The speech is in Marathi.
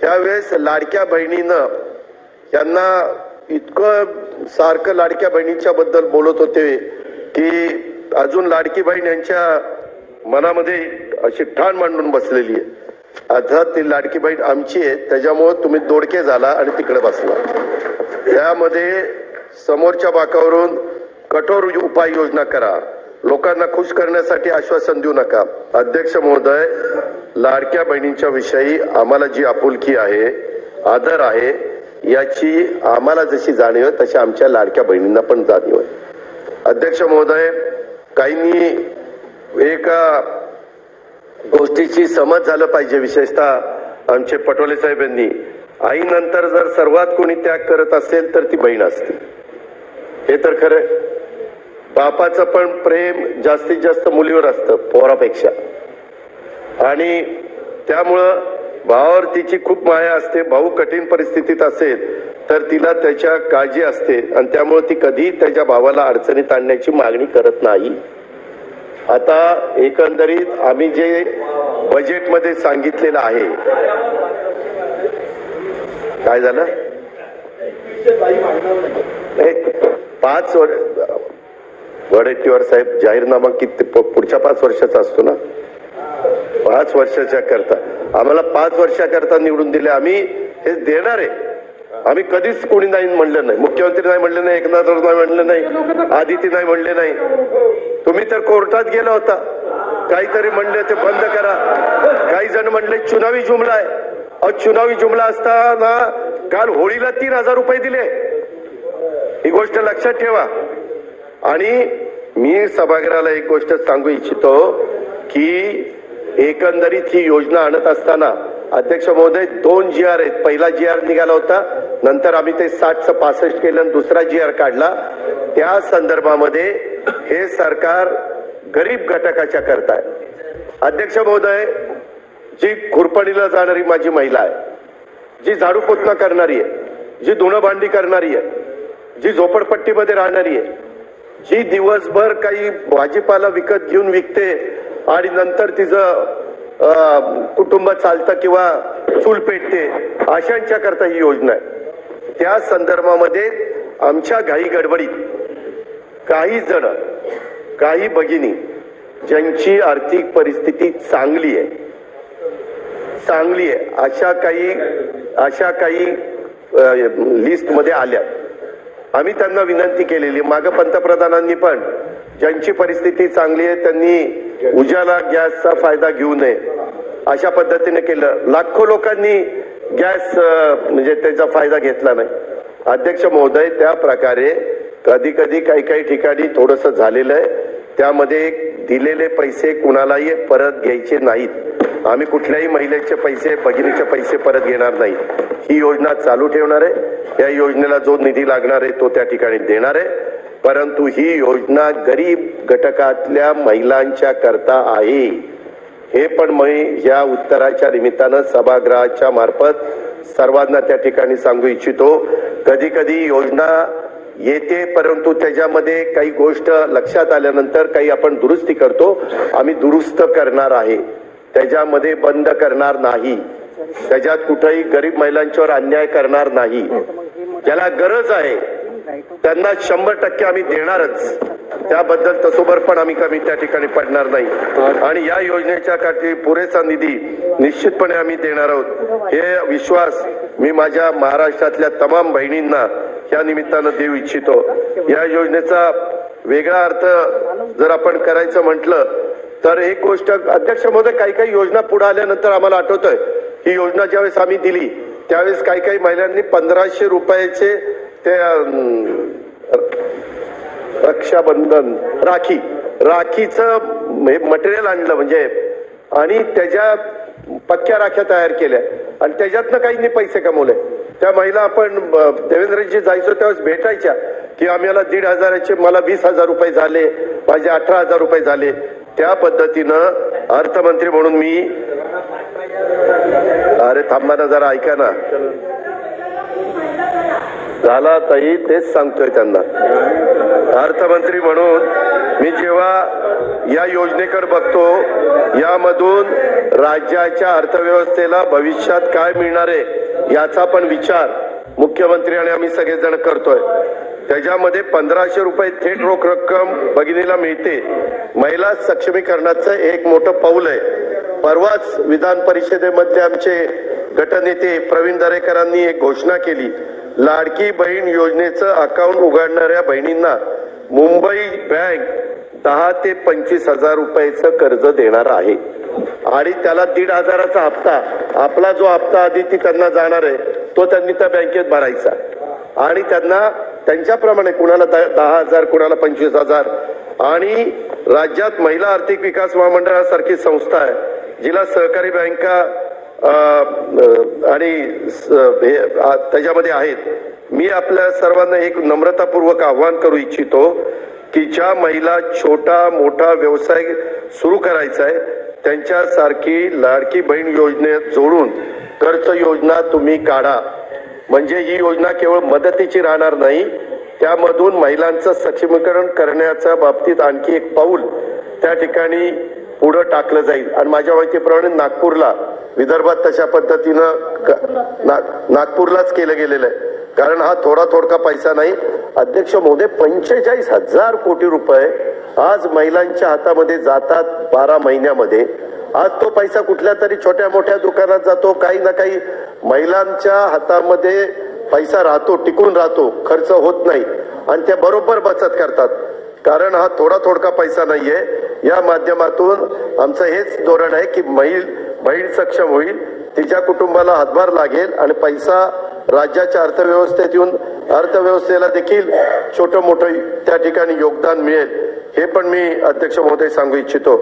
त्यावेळेस लाडक्या बहिणीनं यांना इतकं सारखं लाडक्या बहिणीच्या बद्दल बोलत होते की अजून लाडकी बहीण यांच्या मनामध्ये अशी ठाण मांडून बसलेली आहे. आता ती लाडकी बहीण आमची आहे, त्याच्यामुळे तुम्ही दोडके झाला आणि तिकडे बसला. त्यामध्ये समोरच्या बाकावरून कठोर उपाययोजना करा, लोकांना खुश करण्यासाठी आश्वासन देऊ नका. अध्यक्ष महोदय, लाडक्या बहिणींच्या विषयी आम्हाला जी आपुलकी आहे, आदर आहे, याची आम्हाला जशी जाणीव आहे तशी आमच्या लाडक्या बहिणींना पण जाणीव आहे. अध्यक्ष महोदय, काहींनी एका गोष्टीची समज झालं पाहिजे, विशेषतः आमचे पटोले साहेब यांनी, आईनंतर जर सर्वात कोणी त्याग करत असेल तर ती बहीण असते. हे तर खरं. बापाचं पण प्रेम जास्तीत जास्त मुलीवर असतं पोरापेक्षा, आणि त्यामुळं भावावर तिची खूप माया असते. भाऊ कठीण परिस्थितीत असेल तर तिला त्याच्या काळजी असते, आणि त्यामुळे ती कधी त्याच्या भावाला अडचणीत आणण्याची मागणी करत नाही. आता एकंदरीत आम्ही जे बजेटमध्ये सांगितलेलं आहे, काय झालं, 5 वर्ष वडेट्टीवार साहेब, जाहीरनामा किती पुढच्या 5 वर्षाचा असतो ना, 5 वर्षाच्या करता आम्हाला 5 वर्षाकरता निवडून दिले. आम्ही हे देणार आहे. आम्ही कधीच कोणी नाही म्हणलं नाही, मुख्यमंत्री नाही म्हणले नाही, एकनाथ नाही म्हणलं नाही, आदिती नाही म्हणले नाही. तुम्ही तर कोर्टात गेला होता, काहीतरी म्हणले ते बंद करा. काही जण म्हणले चुनावी जुमला आहे. अहो, चुनावी जुमला असताना काल होळीला 3000 रुपये दिले, ही गोष्ट लक्षात ठेवा. आणि मी सभागृहाला एक गोष्ट सांगू इच्छितो की एकंदरीत ही योजना आणत असताना अध्यक्ष महोदय 2 GR आहेत. पहिला GR निघाला होता, नंतर आम्ही ते 60चं 65 केलं आणि दुसरा GR काढला. त्या संदर्भामध्ये हे सरकार गरीब घटकाच्या करता आहे. अध्यक्ष महोदय, जी खुरपणीला जाणारी माझी महिला आहे, जी झाडू पोतना करणारी आहे, जी धुणं भांडी करणारी आहे, जी झोपडपट्टीमध्ये राहणारी आहे, जी दिवसभर काही भाजीपाला विकत घेऊन विकते आणि नंतर तिचं कुटुंब चालतं किंवा चूल पेटते, अशांच्या करता ही योजना आहे. त्या संदर्भामध्ये आमच्या घाई गडबडीत काही जण, काही भगिनी ज्यांची आर्थिक परिस्थिती चांगली आहे, अशा काही लिस्ट मध्ये आल्या. आम्ही त्यांना विनंती केलेली, मागे पंतप्रधानांनी पण ज्यांची परिस्थिती चांगली आहे त्यांनी उजाला गॅसचा फायदा घेऊ नये अशा पद्धतीने केलं. लाखो लोकांनी गॅस म्हणजे त्याचा फायदा घेतला नाही. अध्यक्ष महोदय, त्या प्रकारे कधी कधी काही ठिकाणी थोडंसं झालेलं आहे. त्यामध्ये दिलेले पैसे कुणालाही परत घ्यायचे नाहीत. आम्ही कुठल्याही महिलेचे पैसे, भगिनीचे पैसे परत घेणार नाही. ही योजना चालू ठेवणार आहे. या योजनेला जो निधी लागणार आहे तो त्या ठिकाणी देणार आहे. परंतु ही योजना गरीब घटकातल्या महिलांच्या करता आहे. हे पण मी या उत्तराच्या निमित्तानं सभागृहाच्या मार्फत सर्वांना त्या ठिकाणी सांगू इच्छितो. कधी कधी योजना येते, परंतु त्याच्यामध्ये काही गोष्ट लक्षात आल्यानंतर काही आपण दुरुस्ती करतो. आम्ही दुरुस्त करणार आहे, त्याच्यामध्ये बंद करणार नाही. त्याच्यात कुठेही गरीब महिलांच्यावर अन्याय करणार नाही. ज्याला गरज आहे त्यांना 100% आम्ही देणारच. त्याबद्दल तसोबर पण आम्ही कमी त्या ठिकाणी पडणार नाही. आणि या योजनेच्या साठी पुरेसा निधी निश्चितपणे आम्ही देणार आहोत. हे विश्वास मी माझ्या महाराष्ट्रातल्या तमाम बहिणींना या निमित्तानं देऊ इच्छितो. या योजनेचा वेगळा अर्थ जर आपण करायचं म्हटलं तर एक गोष्ट, अध्यक्ष महोदय, काही योजना पुढे आल्यानंतर आम्हाला आठवतंय ही योजना ज्यावेळेस आम्ही दिली त्यावेळेस काही महिलांनी 1500 रुपयाचे ते रक्षाबंधन राखीचं मटेरियल आणलं म्हणजे, आणि त्याच्या पक्क्या राख्या तयार केल्या आणि त्याच्यातनं काहींनी पैसे कमवले. त्या महिला आपण देवेंद्रजी जायचो त्यावेळेस भेटायच्या की आम्हाला 1500चे मला 20,000 रुपये झाले, माझे 18,000 रुपये झाले. त्या पद्धतीनं अर्थमंत्री म्हणून मी, अरे थांबा ना जरा, ऐका ना, झाला ताई, तेच सांगतोय त्यांना. अर्थमंत्री म्हणून मी जेव्हा या योजनेकडे बघतो, यामधून राज्याच्या अर्थव्यवस्थेला भविष्यात काय मिळणार आहे याचा पण विचार मुख्यमंत्री आणि आम्ही सगळेजण करतोय। त्याच्यामध्ये 1500 रुपये थेट रोख रक्कम भगिनीला मिळते। महिला सक्षमीकरणाचं एक मोठं पाऊल आहे। परवाच विधान परिषदेमध्ये आमचे गटनेते प्रवीण दरेकरांनी एक घोषणा केली, लाडकी बहीण योजनेचं अकाउंट उघडणाऱ्या बहिणींना मुंबई बँक 10 ते 25 हजार रुपयाचं कर्ज देणार आहे आणि त्याला 1,500चा हप्ता, आपला जो हप्ता आधी ती त्यांना जाणार आहे तो त्यांनी त्या बँकेत भरायचा आणि त्यांना त्यांच्याप्रमाणे कुणाला 10,000 कुणाला 25,000। आणि राज्यात महिला आर्थिक विकास महामंडळासारखी संस्था आहे जिला सहकारी बँका आणि त्याच्यामध्ये आहेत। मी आपल्या सर्वांना एक नम्रतापूर्वक आवाहन करू इच्छितो की ज्या महिला छोटा मोठा व्यवसाय सुरू करायचा आहे त्यांच्यासारखी लाडकी बहीण योजनेत जोडून कर्ज योजना तुम्ही काढा, म्हणजे ही योजना केवळ मदतीची राहणार नाही, त्यामधून महिलांचं सक्षमीकरण करण्याच्या बाबतीत आणखी एक पाऊल त्या ठिकाणी पुढे टाकलं जाईल। आणि माझ्या माहितीप्रमाणे नागपूरला, विदर्भात तशा पद्धतीनं नागपूरलाच केलं गेलेलं आहे, कारण हा थोडका पैसा नाही। अध्यक्ष महोदय, 45,000 कोटी रुपये आज महिलांच्या हातामध्ये जातात 12 महिन्यामध्ये। आज तो पैसा कुठल्या तरी छोट्या मोठ्या दुकानात जातो, काही ना काही महिलांच्या हातामध्ये पैसा राहतो, टिकून राहतो, खर्च होत नाही आणि त्या बरोबर बचत करतात, कारण हा थोडका पैसा नाहीये। या माध्यमातून आमचं हेच धोरण आहे की बहीण सक्षम होईल, तिच्या कुटुंबाला हातभार लागेल आणि पैसा राज्याच्या अर्थव्यवस्थेत येऊन अर्थव्यवस्थेला देखील छोटं मोठं त्या ठिकाणी योगदान मिळेल, हे पण मी अध्यक्ष महोदय सांगू इच्छितो।